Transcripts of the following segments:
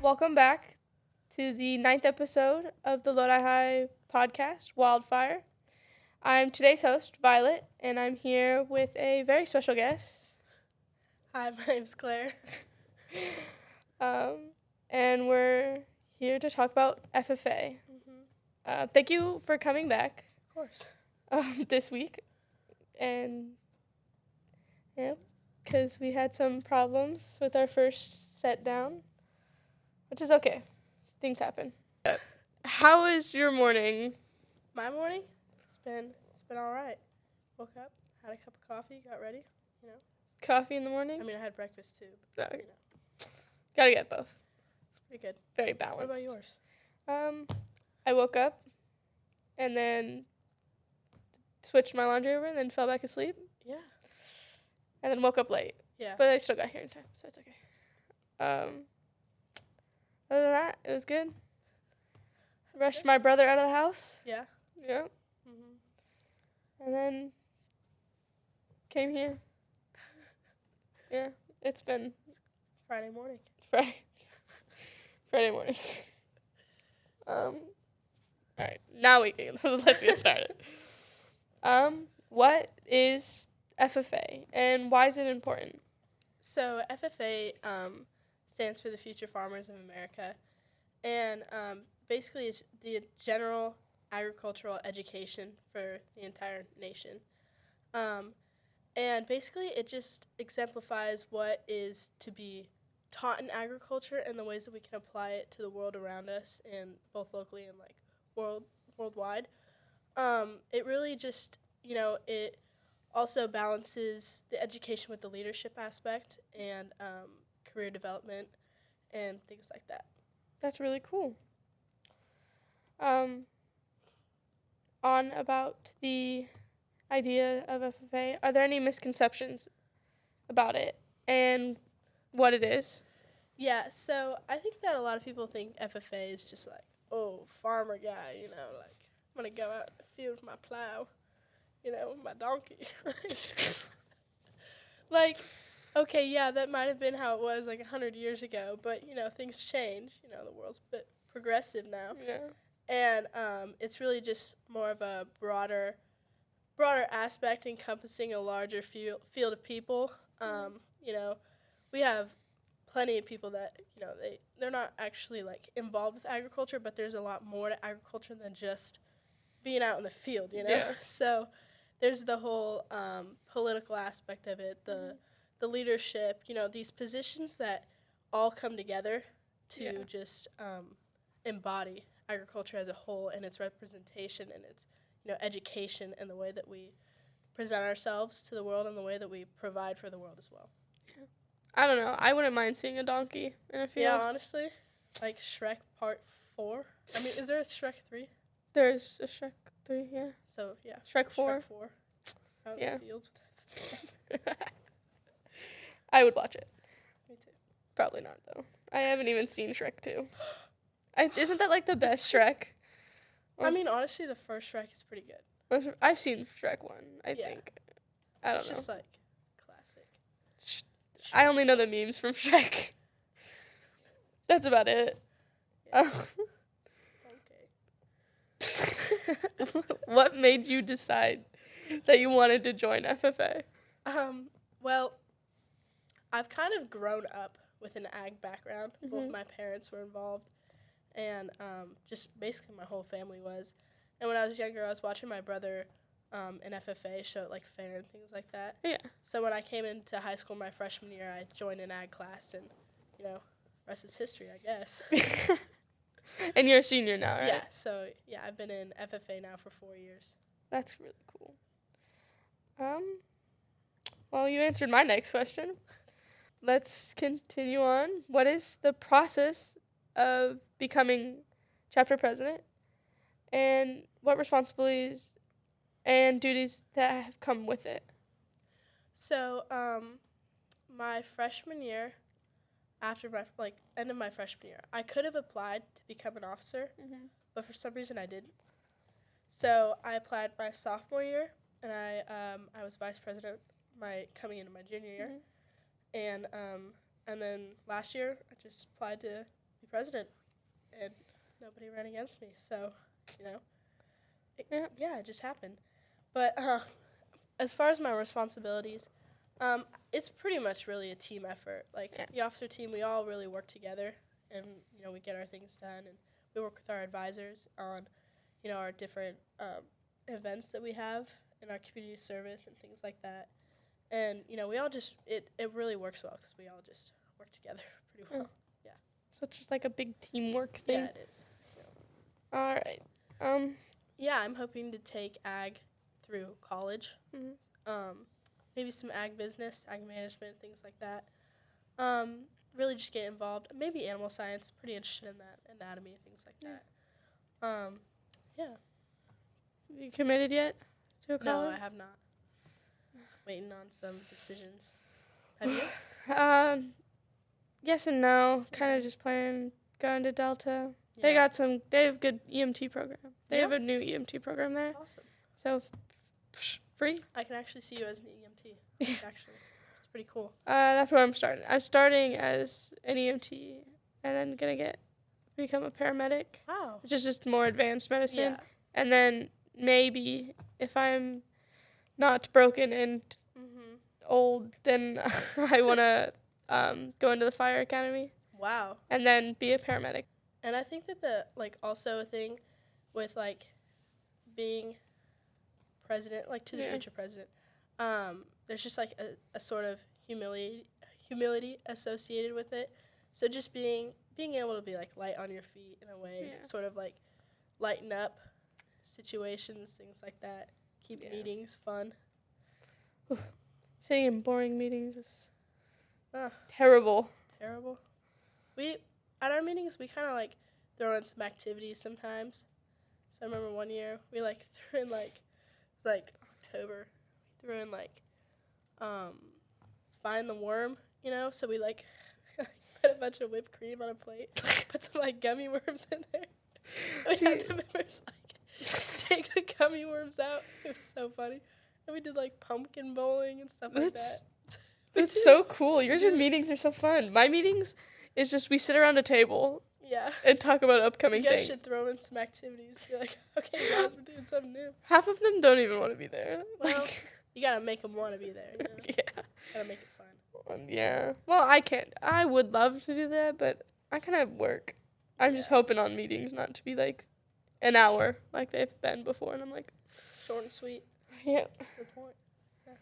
Welcome back to the 9th episode of the Lodi High podcast, Wildfire. I'm today's host, Violet, and I'm here with a very special guest. Hi, my name's Claire. And we're here to talk about FFA. Thank you for coming back. Of course. This week. And, yeah, because we had some problems with our first set down, which is okay. Things happen. How is your morning? My morning? It's been all right. Woke up, had a cup of coffee, got ready, Coffee in the morning? I mean, I had breakfast too. No, But, gotta get both. it's pretty good. Very balanced. What about yours? I woke up and then switched my laundry over and then fell back asleep Yeah. and then woke up late. Yeah. But I still got here in time, so it's okay. Other than that, it was good. Rushed good. my brother out of the house. Yeah. Yeah. And then came here. Yeah, it's been Friday morning. Friday morning. All right, now we can let's get started. What is FFA and why is it important? So FFA stands for the Future Farmers of America, and basically it's the general agricultural education for the entire nation. And basically it just exemplifies what is to be taught in agriculture and the ways that we can apply it to the world around us, and both locally and like worldwide. It really just, it also balances the education with the leadership aspect and career development and things like that. That's really cool. On about the idea of FFA, are there any misconceptions about it and what it is? Yeah, so I think that a lot of people think FFA is just like, oh, farmer guy, like I'm going to go out in the field with my plow, with my donkey. Like, okay, yeah, that might have been how it was like 100 years ago, but, things change. The world's a bit progressive now. Yeah. And it's really just more of a broader aspect encompassing a larger field of people. We have plenty of people that, they're not actually like involved with agriculture, but there's a lot more to agriculture than just being out in the field, Yeah. So there's the whole political aspect of it, the leadership, these positions that all come together to just embody agriculture as a whole and its representation and its education and the way that we present ourselves to the world and the way that we provide for the world as well. I don't know. I wouldn't mind seeing a donkey in a field. Yeah, honestly, like Shrek Part 4. I mean, is there a Shrek 3? There's a Shrek 3, yeah. So, yeah. Shrek 4. Shrek 4. Out Yeah. in the fields with I would watch it. Me too. Probably not, though. I haven't even seen Shrek 2. Isn't that, like, the best Shrek? I mean, honestly, the first Shrek is pretty good. I've seen Shrek 1, I Yeah. think. I don't It's know. just, like, classic. I only know the memes from Shrek. That's about it. Yeah. Okay. What made you decide that you wanted to join FFA? Well, I've kind of grown up with an ag background. Both my parents were involved, and just basically my whole family was. And when I was younger, I was watching my brother in FFA show at like fair and things like that. Yeah. So when I came into high school my freshman year, I joined an ag class, and rest is history, I guess. And you're a senior now, right? Yeah. So yeah, I've been in FFA now for 4 years. That's really cool. Well, you answered my next question. Let's continue on. What is the process of becoming chapter president, and what responsibilities and duties that have come with it? So, my freshman year, after my end of my freshman year, I could have applied to become an officer, but for some reason I didn't. So I applied my sophomore year, and I was vice president coming into my junior year, and then last year I just applied to be president, and nobody ran against me. So, you know, it just happened. But as far as my responsibilities, it's pretty much really a team effort. Like the officer team, we all really work together, and we get our things done, and we work with our advisors on, our different events that we have in our community service and things like that. And we all just it really works well because we all just work together pretty well. Yeah. So it's just like a big teamwork thing. Yeah, it is. Yeah. All right. Yeah, I'm hoping to take ag through college. Mm-hmm. Maybe some ag business, ag management, things like that. Really just get involved. Maybe animal science. Pretty interested in that. Anatomy, things like that. Yeah. You committed yet to a college? No, I have not. Waiting on some decisions. Have you? Yes and no. Kind of just planning going to Delta. Yeah. They have good EMT program. They have a new EMT program there. That's awesome. So, free. I can actually see you as an EMT. Actually, it's pretty cool. That's where I'm starting. I'm starting as an EMT and then gonna become a paramedic. Wow. Which is just more advanced medicine. Yeah. And then maybe if I'm not broken and old, then I want to go into the fire academy. Wow. And then be a paramedic. And I think that also a thing with being president, to the future president, there's just a sort of humility associated with it. So just being able to be light on your feet in a way, sort of lighten up situations, things like that. Keep meetings fun. Sitting in boring meetings is terrible. Terrible. At our meetings, we kind of throw in some activities sometimes. So I remember one year we threw in it was October. We threw in find the worm, So we put a bunch of whipped cream on a plate, put some gummy worms in there. We had the members take the gummy worms out. It was so funny. And we did pumpkin bowling and stuff like that. That's so cool. Your meetings are so fun. My meetings is just we sit around a table. Yeah. And talk about upcoming things. You guys should throw in some activities. Be okay, guys, we're doing something new. Half of them don't even want to be there. Well, you gotta make them want to be there. Yeah. Gotta make it fun. Yeah. Well, I can't. I would love to do that, but I kind of work. I'm just hoping on meetings not to be an hour like they've been before, and I'm short and sweet. Yeah. That's the point. Yeah.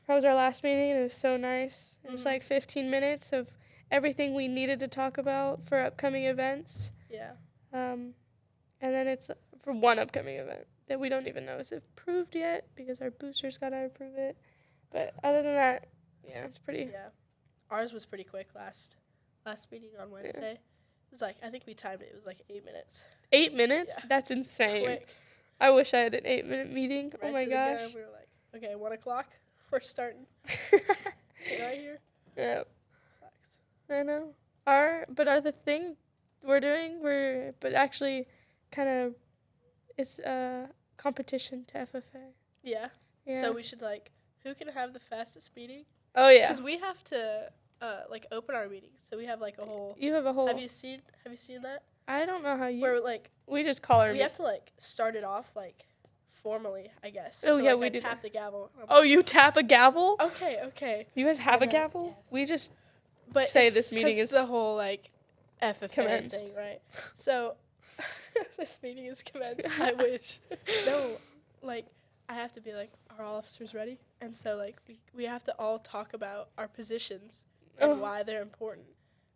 That was our last meeting, and it was so nice. It was 15 minutes of everything we needed to talk about for upcoming events. Yeah. And then it's for one upcoming event that we don't even know is approved yet because our boosters got to approve it. But other than that, yeah, it's pretty. Yeah. Ours was pretty quick last meeting on Wednesday. Yeah. It was I think we timed it. It was 8 minutes. 8 minutes? Yeah. That's insane. Quick. I wish I had an 8-minute meeting. Right, oh my gosh. We were okay, 1 o'clock. We're starting. Get right here. Yeah. Sucks. I know. Our the thing we're doing, but actually kind of, it's a competition to FFA. Yeah. So we should who can have the fastest meeting? Oh yeah. Because we have to open our meetings. So we have a whole. You have a whole. Have you seen that? I don't know how you. Where we just call our. We have to start it off formally, I guess. Oh so, yeah, we do. Tap the gavel. Oh, you tap a gavel? Okay. You guys have a gavel? Yes. We just but say this meeting is the whole FFA commenced. thing, right? So this meeting is commenced. I wish. No, I have to be are all officers ready? And so we have to all talk about our positions and why they're important,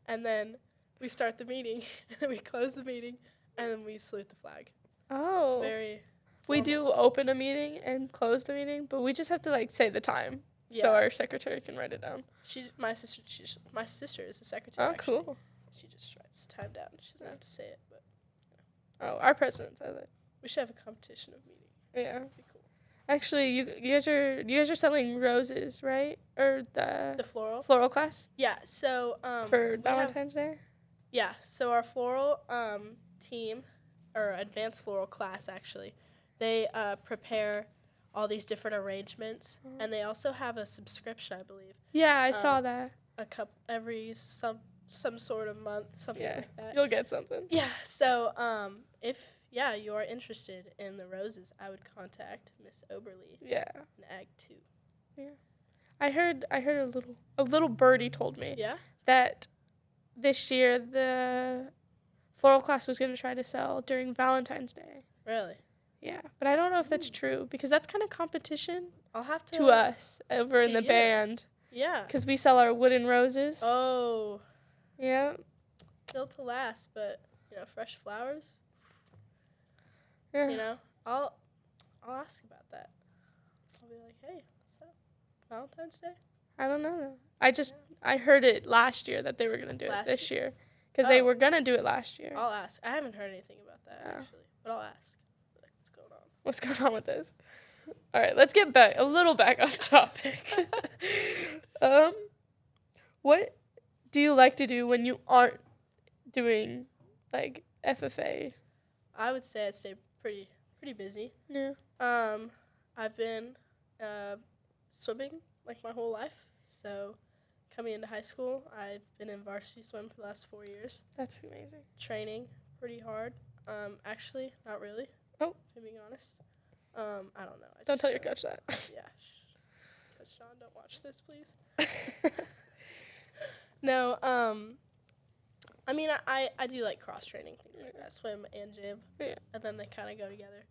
and then we start the meeting, and then we close the meeting, and then we salute the flag. Oh. It's very formal. We do open a meeting and close the meeting, but we just have to say the time so our secretary can write it down. My sister is the secretary. Oh, actually. Cool. She just writes time down. She doesn't have to say it, but. Oh, our president says it. We should have a competition of meeting. Yeah. That'd be cool. Actually, you guys are selling roses, right? Or the floral class? Yeah. So for Valentine's Day? Yeah. So our floral team, or advanced floral class actually, they prepare all these different arrangements, and they also have a subscription, I believe. Yeah, I saw that. some sort of month, something like that. You'll get something. Yeah. So if you are interested in the roses, I would contact Miss Oberly. Yeah. In Ag 2. Yeah. I heard a little birdie told me. Yeah. That this year the floral class was going to try to sell during Valentine's Day. Really? Yeah, but I don't know if that's true because that's kind of competition I'll have to us over in the band. Yeah. Because we sell our wooden roses. Oh. Yeah. Built to last, but fresh flowers. Yeah. I'll ask about that. I'll be like, hey, what's up? Valentine's Day? I don't know though. I heard it last year that they were gonna do it this year. Because they were gonna do it last year. I'll ask. I haven't heard anything about that actually, but I'll ask. Like, what's going on with this? All right, let's get back on topic. What do you like to do when you aren't doing like FFA? I would say I'd stay pretty busy. Yeah. I've been swimming like my whole life. So coming into high school, I've been in varsity swim for the last 4 years. That's amazing. Training pretty hard. Actually, not really. Oh. If I'm being honest. I don't know. Don't tell your coach that. Yeah. Coach John, don't watch this, please. No, I mean, I do like cross-training, things like that, swim and gym. Yeah. And then they kind of go together.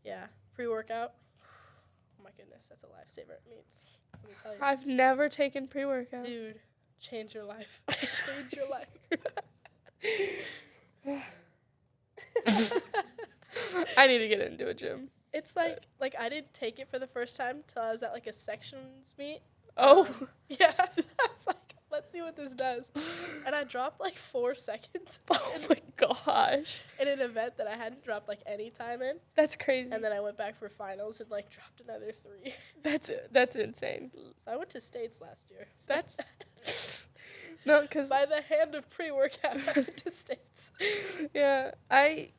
Yeah. Pre-workout. Oh, my goodness. That's a lifesaver at meets. Let me tell you. I've never taken pre-workout. Dude, change your life. Change your life. I need to get into a gym. It's like I didn't take it for the first time till I was at like a sections meet. Oh. Yeah. I was like, let's see what this does. And I dropped like 4 seconds. Oh my gosh. In an event that I hadn't dropped like any time in. That's crazy. And then I went back for finals and like dropped another 3. That's insane. So I went to States last year. That's no, because by the hand of pre-workout, I went to States. Yeah,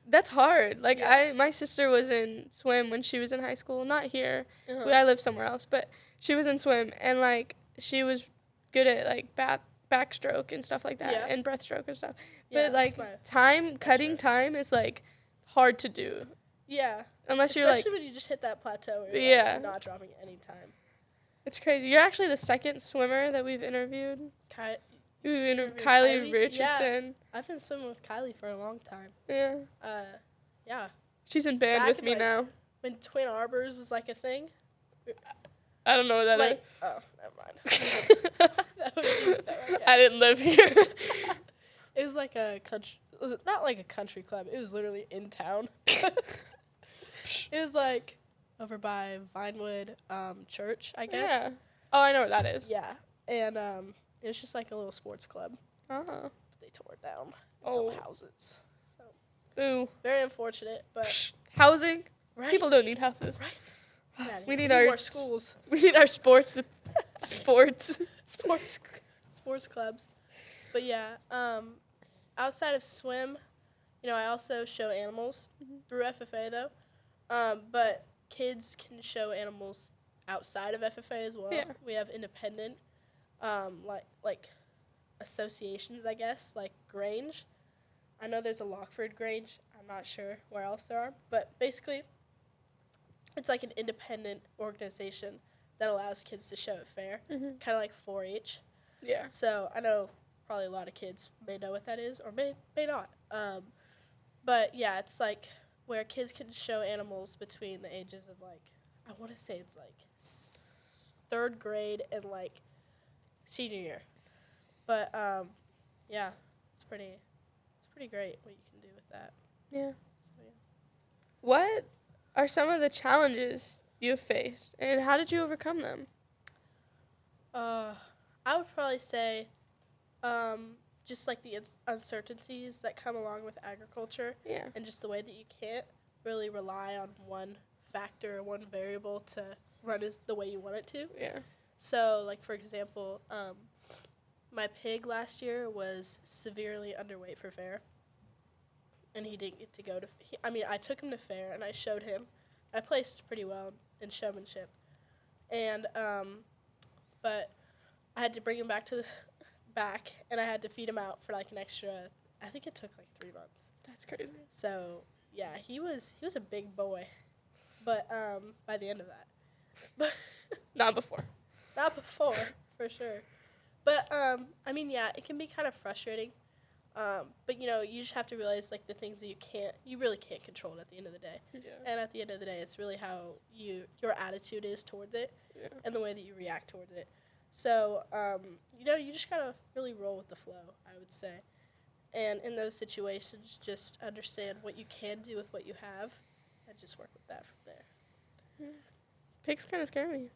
that's hard. Like my sister was in swim when she was in high school. Not here. Uh-huh. I live somewhere else, but she was in swim and like she was good at like backstroke and stuff like that and breaststroke and stuff. Yeah, but like cutting time is like hard to do. Yeah. Unless especially you're like especially when you just hit that plateau where you're like, not dropping any time. It's crazy. You're actually the second swimmer that we've interviewed. We interviewed Kylie Richardson. Yeah, I've been swimming with Kylie for a long time. Yeah. Yeah. She's in band with me now. When Twin Arbors was like a thing. I don't know what that is. Oh, never mind. That was just that I didn't live here. It was like a country, not like a country club. It was literally in town. It was like over by Vinewood Church, I guess. Yeah. Oh, I know where that is. Yeah, and it was just like a little sports club. Uh-huh. They tore it down. Oh. Houses. So. Boo. Very unfortunate, but housing. Right. People don't need houses. Right. We need our more schools. We need our sports clubs. But yeah, outside of swim, I also show animals through FFA though. But kids can show animals outside of FFA as well. Yeah. We have independent like associations, I guess, like Grange. I know there's a Lockford Grange. I'm not sure where else there are, but basically it's like an independent organization that allows kids to show at fair, kind of like 4-H. Yeah. So I know probably a lot of kids may know what that is or may not. But yeah, it's like where kids can show animals between the ages of like, I want to say it's like 3rd grade and like senior year. But yeah, it's pretty great what you can do with that. Yeah. So, yeah. What are some of the challenges you've faced, and how did you overcome them? I would probably say just like the uncertainties that come along with agriculture. Yeah. And just the way that you can't really rely on one factor or one variable to run the way you want it to. Yeah. So, like, for example, my pig last year was severely underweight for fair. And he didn't get to go to I took him to fair, and I showed him. I placed pretty well in showmanship. And, but I had to bring him back to back, and I had to feed him out for like an extra. I think it took like 3 months. That's crazy. So yeah, he was a big boy, but by the end of that, but Not before. not before for sure. But I mean, yeah, it can be kind of frustrating. But you know, you just have to realize like the things that you really can't control it at the end of the day. Yeah. And at the end of the day, it's really how your attitude is towards it, Yeah. and the way that you react towards it. So you know, you just gotta really roll with the flow, I would say. And in those situations, just understand what you can do with what you have, and just work with that from there. Yeah. Pigs kind of scare me.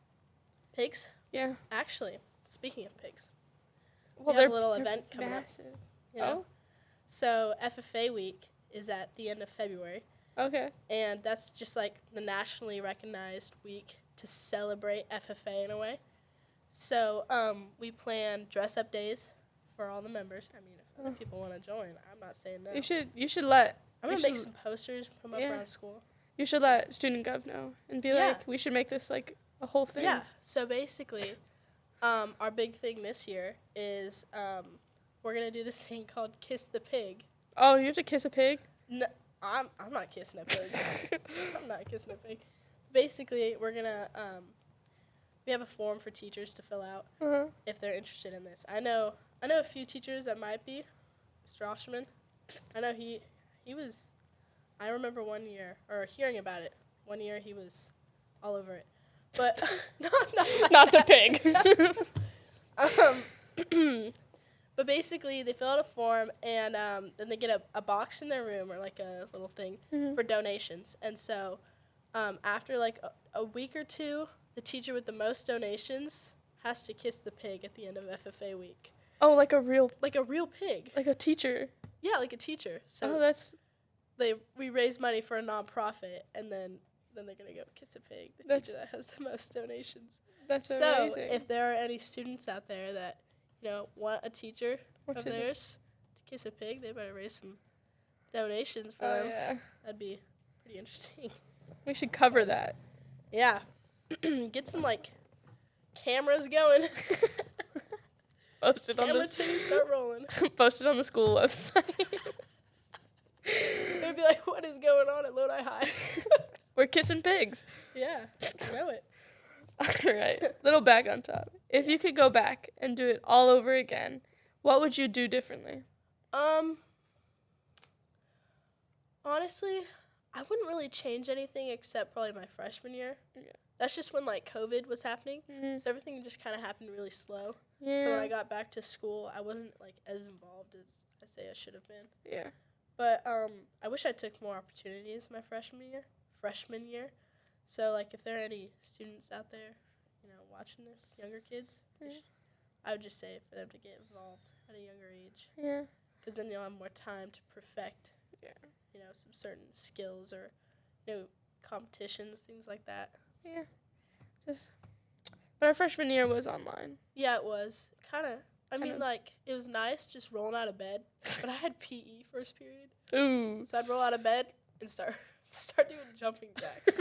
Pigs? Yeah. Actually, speaking of pigs, Well, we have a little event coming up. massive. You know? So FFA week is at the end of February, Oh, okay. and that's just like the nationally recognized week to celebrate FFA in a way. So we plan dress-up days for all the members. I mean, if other people want to join, I'm not saying no. You should let I'm you gonna make should- some posters, put them up Yeah. around school. you should let student gov know and be Yeah. like, we should make this like a whole thing. Yeah. So basically, our big thing this year is we're gonna do this thing called Kiss the Pig. Oh, you have to kiss a pig? No, I'm not kissing a pig. I'm not kissing a pig. Basically, we're gonna we have a form for teachers to fill out Uh-huh. if they're interested in this. I know a few teachers that might be. Mr. Osterman, I know he was. I remember one year or hearing about it. One year he was all over it, but Not the pig. But basically, they fill out a form, and then they get a box in their room or like a little thing Mhm. for donations. And so, after like a week or two, the teacher with the most donations has to kiss the pig at the end of FFA week, Oh, like a real, like a real pig. like a teacher. Yeah, like a teacher. So Oh, that's we raise money for a nonprofit, and then they're gonna go kiss a pig. The That's- teacher that has the most donations. that's So amazing. if there are any students out there that want a teacher What of should theirs to kiss a pig, they better raise some donations for Oh them. yeah, That'd be pretty interesting. we should cover that. Yeah, get some like cameras going. Post it on Camera the two, start rolling. post it on the school website. It'd be like, what is going on at Lodi High? We're kissing pigs. Yeah, I know it. All right, little back on top. If you could go back and do it all over again, what would you do differently? Honestly, I wouldn't really change anything except probably my freshman year. Yeah. That's just when like COVID was happening, Mm-hmm. so everything just kind of happened really slow. Yeah. So when I got back to school, I wasn't like as involved as I say I should have been. Yeah. But I wish I took more opportunities my freshman year. So like if there are any students out there, watching this, younger kids, Yeah. I would just say for them to get involved at a younger age, Yeah. because then you'll have more time to perfect, Yeah. some certain skills or, competitions, things like that. Yeah. But our freshman year was online. Yeah, it was kind of. I mean, Kinda. like it was nice just rolling out of bed, but I had PE first period. Ooh. So I'd roll out of bed and start doing jumping jacks.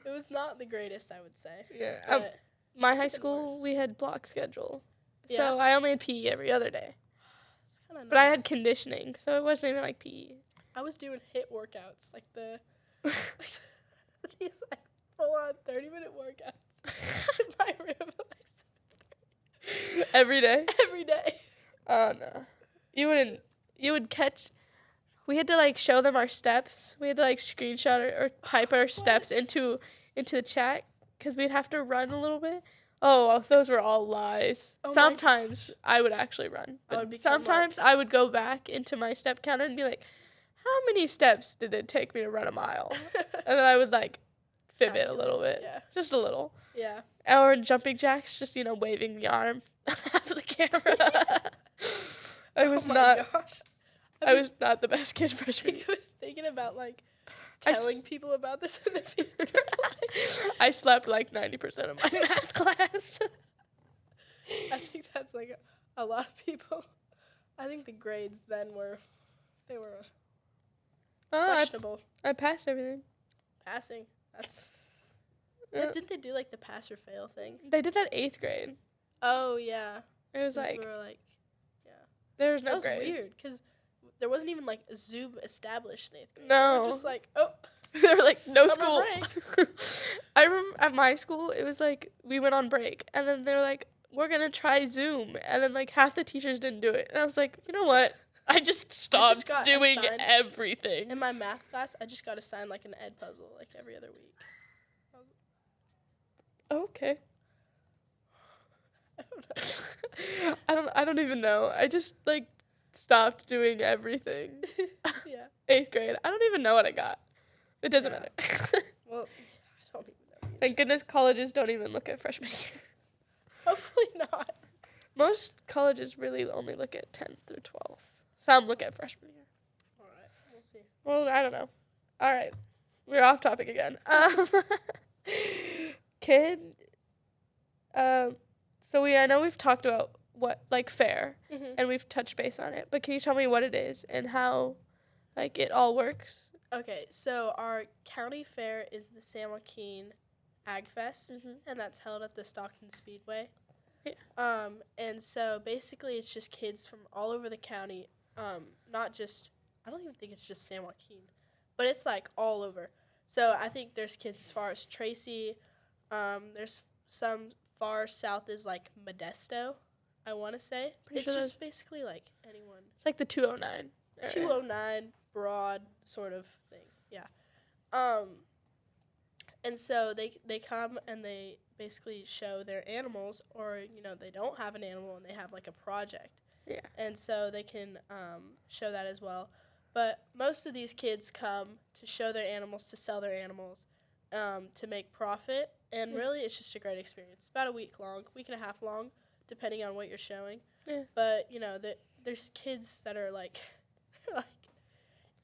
It was not the greatest, I would say. Yeah. But My high Could've school, worse. we had block schedule. Yeah. So I only had PE every other day. it's kind of But I had conditioning, so it wasn't even like PE. I was doing HIIT workouts, like these like full on 30-minute workouts in my room Every day? every day. Oh, no. You would catch. We had to like show them our steps. We had to like screenshot or type our steps What? into the chat because we'd have to run a little bit. Oh, those were all lies. Oh my Sometimes I would actually run, I but would become, like- sometimes I would go back into my step counter and be like, "How many steps did it take me to run a mile?" And then I would like fib it a little bit, Yeah. just a little. Yeah. Or jumping jacks, just waving the arm at the camera. I was Oh my not. gosh. I was not the best kid freshman year. Thinking about like I telling s- people about this in the future. I slept like 90% of my math class. I think that's like a lot of people. I think the grades then were Oh, questionable. I passed everything. Passing. That's. Yeah. Didn't they do like the pass or fail thing? They did that 8th grade. Oh yeah. It was 'Cause like we were like, yeah. there was That no was grades. weird because there wasn't even like a Zoom established in 8th grade. No. We were just like, oh, They were like, no summer school. break. I remember at my school, it was like we went on break, and then they were like, we're gonna try Zoom, and then like half the teachers didn't do it, and I was like, you know what? I just stopped got doing assigned- everything. In my math class, I just got assigned like an ed puzzle like every other week. Okay. I don't know. I don't even know. I just like stopped doing everything. Yeah. 8th grade. I don't even know what I got. It doesn't Yeah. matter. Well, I don't even know. Either. Thank goodness colleges don't even look at freshman year. Hopefully not. Most colleges really only look at 10th through 12th. Some look at freshman year. All right, we'll see. Well, I don't know. All right. We're off topic again. Kid. So I know we've talked about what, like, fair, Mm-hmm. and we've touched base on it, but can you tell me what it is and how, like, it all works? Okay, so our county fair is the San Joaquin Ag Fest, and that's held at the Stockton Speedway. Yeah. And so basically it's just kids from all over the county, not just, I don't even think it's just San Joaquin, but it's like all over. So I think there's kids as far as Tracy, there's some far south is like Modesto, I want to say. Pretty It's sure just basically like anyone. It's like the 209. area. 209 broad sort of thing, yeah. And so they come and they basically show their animals, or they don't have an animal and they have like a project. Yeah. And so they can show that as well. But most of these kids come to show their animals, to sell their animals, to make profit. And really, it's just a great experience. It's about a week and a half long, depending on what you're showing. Yeah. But there's kids that are like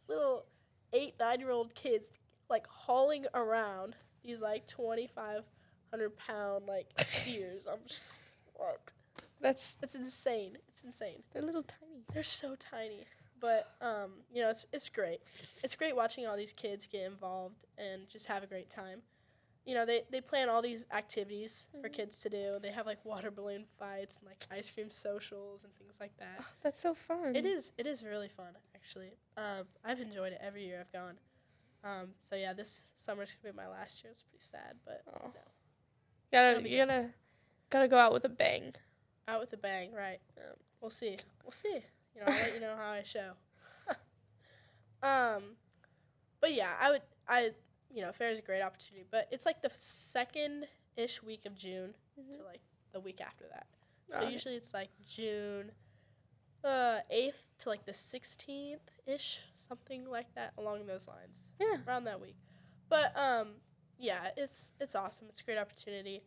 little 8-9-year-old kids like hauling around these like 2,500-pound like steers. I'm just what? That's insane. It's insane. They're little tiny. They're so tiny. But it's great. It's great watching all these kids get involved and just have a great time. They plan all these activities for kids to do. They have like water balloon fights and like ice cream socials and things like that. Oh, that's so fun. It is really fun actually. I've enjoyed it every year I've gone. So yeah, this summer's gonna be my last year. It's pretty sad, but Gotta go out with a bang. out with a bang, right? Yeah. We'll see. I'll let you know how I show. But yeah, fair is a great opportunity, but it's like the second-ish week of June to like the week after that. So Okay. usually it's like June 8th to like the 16th-ish, something like that, along those lines. Yeah. Around that week. But yeah, it's awesome. It's a great opportunity.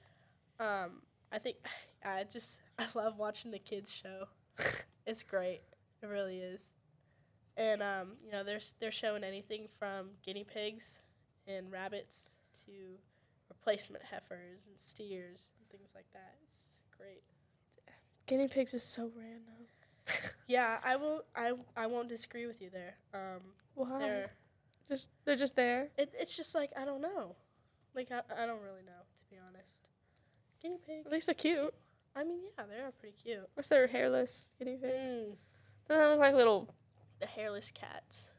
I think I love watching the kids show. It's great. It really is. And they're showing anything from guinea pigs and rabbits to replacement heifers and steers and things like that. It's great. Guinea pigs is so random. Yeah, I won't disagree with you there. Why? They're just there. It's just like I don't know. Like I don't really know, to be honest. Guinea pig. At least they're cute. I mean, yeah, they are pretty cute. Unless they're hairless guinea pigs. Mm, They look like little. the hairless cats.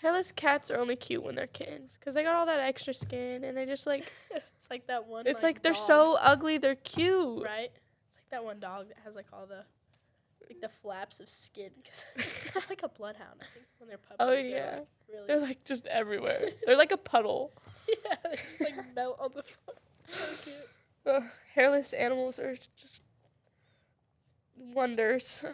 Hairless cats are only cute when they're kittens, because they got all that extra skin, and they just like. It's like that one. It's like they're dog, so ugly, they're cute. right. It's like that one dog that has like all the flaps of skin. Cause it's like a bloodhound. I think when they're puppies. Oh they're, yeah. like, really. They're like just everywhere. They're like a puddle. Yeah, they just like melt on the floor. So cute. Ugh, hairless animals are just wonders.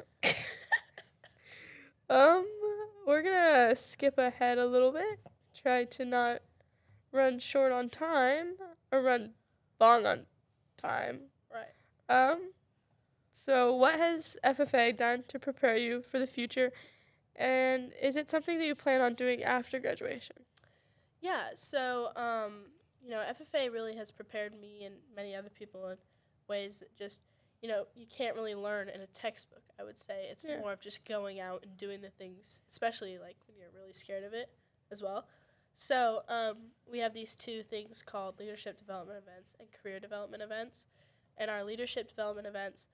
We're gonna skip ahead a little bit. Try to not run short on time or run long on time. Right. So what has FFA done to prepare you for the future, and is it something that you plan on doing after graduation? Yeah, so, FFA really has prepared me and many other people in ways that just, you can't really learn in a textbook, I would say. It's more of just going out and doing the things, especially, like, when you're really scared of it as well. So, we have these two things called leadership development events and career development events. And our leadership development events,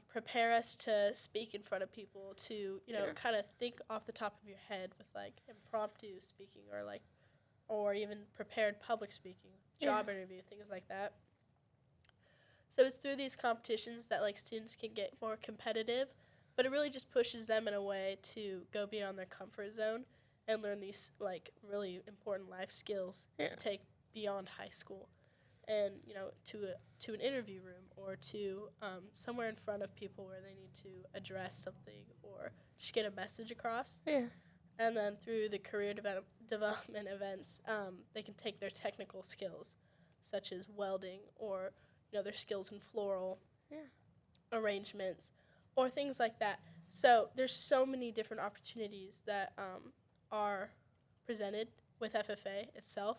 prepare us to speak in front of people, to, Yeah. kind of think off the top of your head with, like, impromptu speaking or even prepared public speaking, job interview, things like that. So it's through these competitions that, like, students can get more competitive, but it really just pushes them in a way to go beyond their comfort zone and learn these, like, really important life skills to take beyond high school and, to an interview room or to somewhere in front of people where they need to address something or just get a message across. Yeah. And then through the career development events, they can take their technical skills, such as welding or, their skills in floral arrangements or things like that. So there's so many different opportunities that are presented with FFA itself.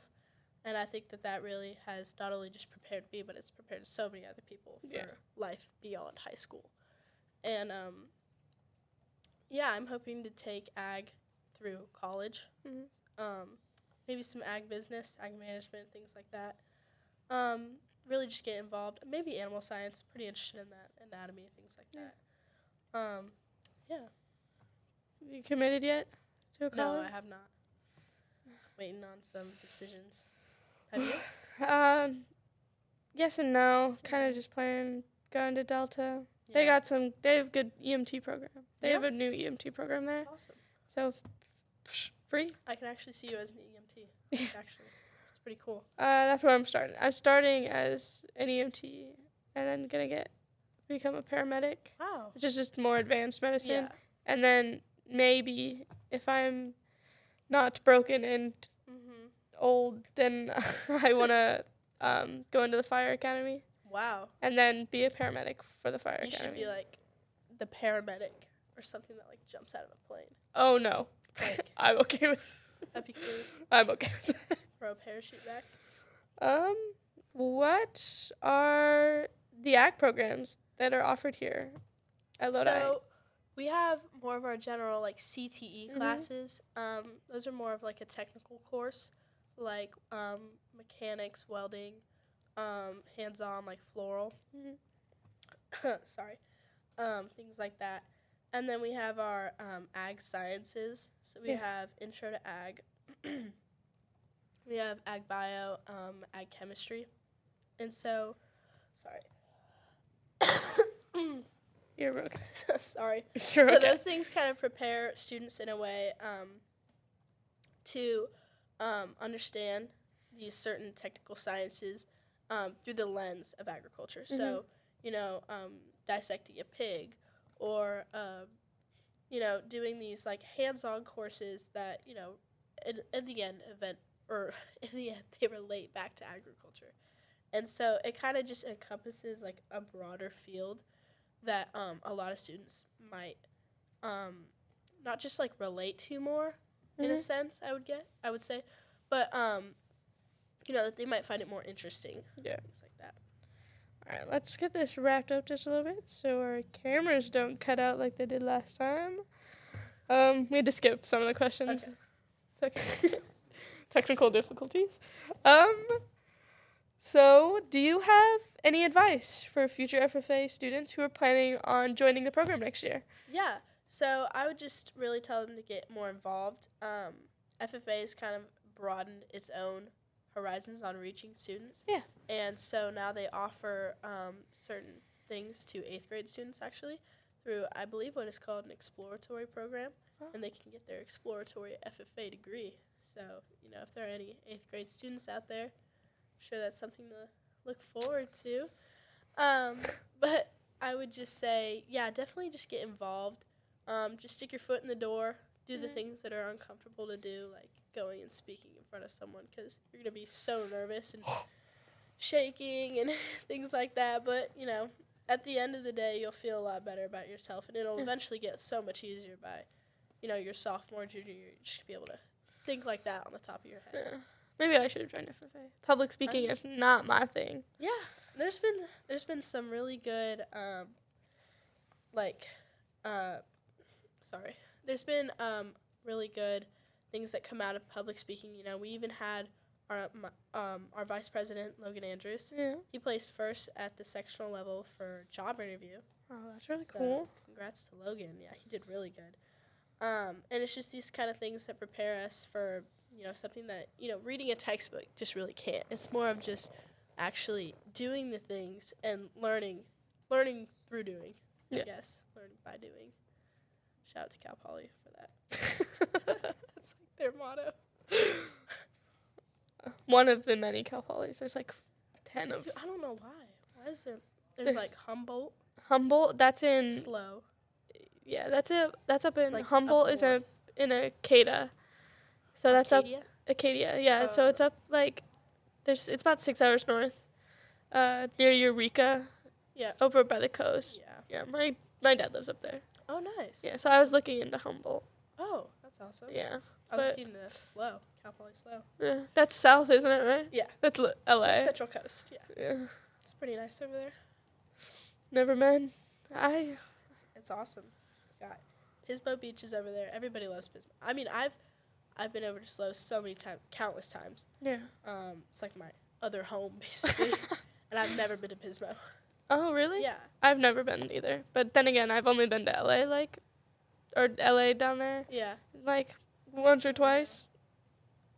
And I think that really has not only just prepared me, but it's prepared so many other people for life beyond high school. And, I'm hoping to take ag through college. Maybe some ag business, ag management, things like that. Really just get involved. Maybe animal science. Pretty interested in that. Anatomy, things like that. You committed yet to a college? No, I have not. Waiting on some decisions. Have you? Yes and no. Kind of just planning going to Delta. Yeah. They have good EMT program. They have Yeah? a new EMT program there. That's awesome. So, free. I can actually see you as an EMT. Actually, it's pretty cool. That's where I'm starting. I'm starting as an EMT and then become a paramedic, Wow. which is just more advanced medicine. Yeah. And then maybe if I'm not broken and old, then I want to go into the fire academy. Wow. And then be a paramedic for the fire You academy. should be like the paramedic or something that like jumps out of a plane. Oh no. Like, I'm okay with that'd be cool. I'm okay with that. Throw a parachute back. What are the ag programs that are offered here at Lodi? So we have more of our general like CTE classes. Those are more of like a technical course, like mechanics, welding, hands-on like floral. Sorry. Things like that. And then we have our ag sciences. So we have intro to ag. We have ag bio, ag chemistry. And so, sorry. You're okay. Sorry. You're So okay. those things kind of prepare students in a way to understand these certain technical sciences through the lens of agriculture. So, dissecting a pig or, doing these like hands-on courses that, in the end they relate back to agriculture. And so it kind of just encompasses like a broader field that a lot of students might not just like relate to more in a sense, I would say, but that they might find it more interesting. Yeah. Things like that. All right, let's get this wrapped up just a little bit so our cameras don't cut out like they did last time. We had to skip some of the questions. Okay. Technical difficulties. So, do you have any advice for future FFA students who are planning on joining the program next year? Yeah. So I would just really tell them to get more involved. FFA has kind of broadened its own horizons on reaching students. Yeah. And so now they offer certain things to 8th grade students, actually, through, I believe, what is called an exploratory program. Oh. And they can get their exploratory FFA degree. So, if there are any 8th grade students out there, I'm sure that's something to look forward to. But I would just say, definitely just get involved. Just stick your foot in the door. Do the things that are uncomfortable to do, like going and speaking in front of someone, because you're going to be so nervous and shaking and things like that. But, at the end of the day, you'll feel a lot better about yourself, and it'll eventually get so much easier by, your sophomore, junior year. You just be able to think like that on the top of your head. Yeah. Maybe I should have joined FFA. Public speaking is not my thing. Yeah, there's been some really good there's been really good things that come out of public speaking. We even had our vice president, Logan Andrews. Yeah. He placed first at the sectional level for job interview. Oh, that's really So, cool. Congrats to Logan. Yeah, he did really good. And it's just these kind of things that prepare us for, something that, reading a textbook just really can't. It's more of just actually doing the things and learning through doing, Yeah. I guess. Learning by doing. Shout out to Cal Poly for that. That's like their motto. One of the many Cal Polys. There's like 10 of. Dude, I don't know why. Why is there? There's like Humboldt. Humboldt. That's in. Slow. Yeah, that's up in Like Humboldt up is north. in Acadia. So that's up Arcadia? Acadia. Yeah, so Oh. it's up like it's about 6 hours north. Near Eureka, Yeah. over by the coast. Yeah. Yeah, my dad lives up there. Oh, nice. Yeah, so I was looking into Humboldt. Oh, that's awesome. Yeah. I was but- looking at Slow. Cal Poly Slow. Yeah, that's south, isn't it, right? Yeah. That's LA. Central Coast. Yeah. Yeah. It's pretty nice over there. Never been. It's awesome. Got Pismo Beach is over there. Everybody loves Pismo. I mean, I've been over to Slow so many times, countless times. Yeah. It's like my other home basically, and I've never been to Pismo. Oh, really? Yeah. I've never been either. But then again, I've only been to LA, or LA down there, Yeah. once or twice.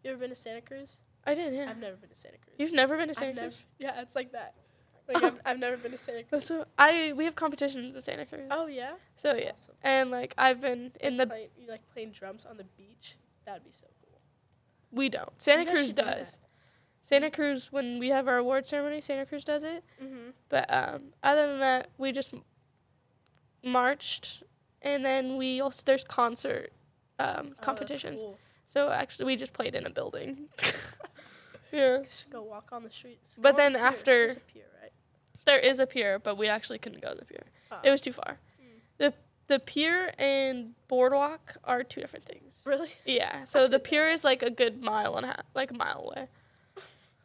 You ever been to Santa Cruz? I did, yeah. I've never been to Santa Cruz. You've never been to Santa Cruz? Yeah, it's like that. Like I've never been to Santa Cruz. We have competitions at Santa Cruz. Oh yeah. So That's yeah, awesome. and I've been in the. You like playing drums on the beach? That'd be so cool. We don't. Santa You guys Cruz should do does. Santa Cruz, when we have our award ceremony, Santa Cruz does it. Mhm. But other than that, we just marched, and then there's concert competitions. Oh, that's cool. So actually, we just played in a building. Yeah. Just go walk on the streets. But Go on then the pier. after- There's a pier, right? There is a pier, but we actually couldn't go to the pier. Oh. It was too far. Mm. The pier and boardwalk are two different things. Really? Yeah. So the pier is like a good mile and a half, like a mile away.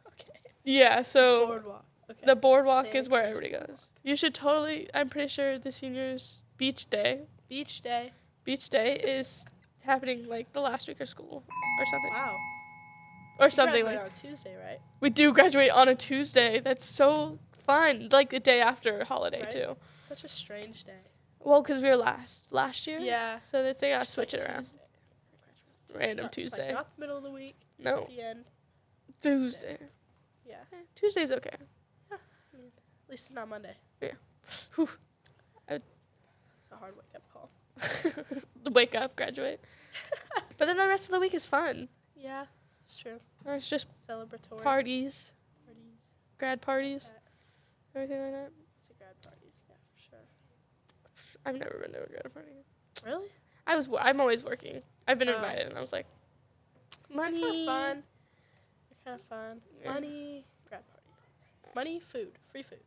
Okay. Yeah. So Boardwalk. Okay. the boardwalk Santa is where Cruz everybody boardwalk. goes. You should totally. I'm pretty sure the seniors' beach day. Beach day. Beach day is happening the last week of school or something. Wow. Or You something graduate like. on Tuesday, right? We do graduate on a Tuesday. That's so fun. Like the day after holiday Right? too. It's such a strange day. Well, because we were last year. Yeah. So that they gotta Just switch like it around. Tuesday. Random It's Tuesday. like not the middle of the week. No, At the end. Tuesday. Yeah. Tuesday's okay. At least it's not Monday. Whew. It's a hard wake up call. Wake up, graduate. But then the rest of the week is fun. Yeah, it's true. It's just Celebratory parties, parties. grad parties, Yeah. everything like that. It's a grad parties, yeah, for sure. I've never been to a grad party. Really? I'm always working. I've been Oh. invited, and I was like, They're money. kind of fun. They're kind of fun. Yeah. Money, grad party. Money, food, free food.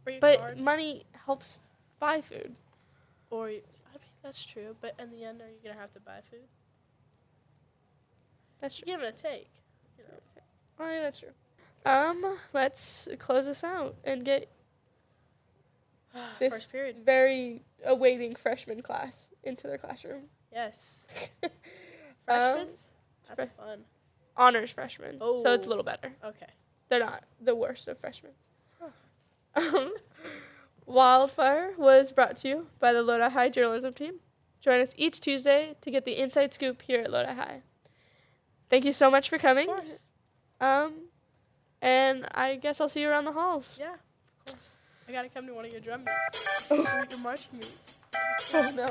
Bring a But card. money helps buy food. I mean, that's true. But in the end, are you gonna have to buy food? That's true. Give and a take. You know. Oh, yeah, that's true. Let's close this out and get this First period. very awaiting freshman class into their classroom. Yes. Freshmen. That's fre- fun. Honors freshmen, so it's a Oh. little better. Okay. They're not the worst of freshmen. Wildfire was brought to you by the Lodi High journalism team. Join us each Tuesday to get the inside scoop here at Lodi High. Thank you so much for coming. Of course. And I guess I'll see you around the halls. Yeah. Of course. I gotta come to one of your drum meets. Or your marching meets. Oh no.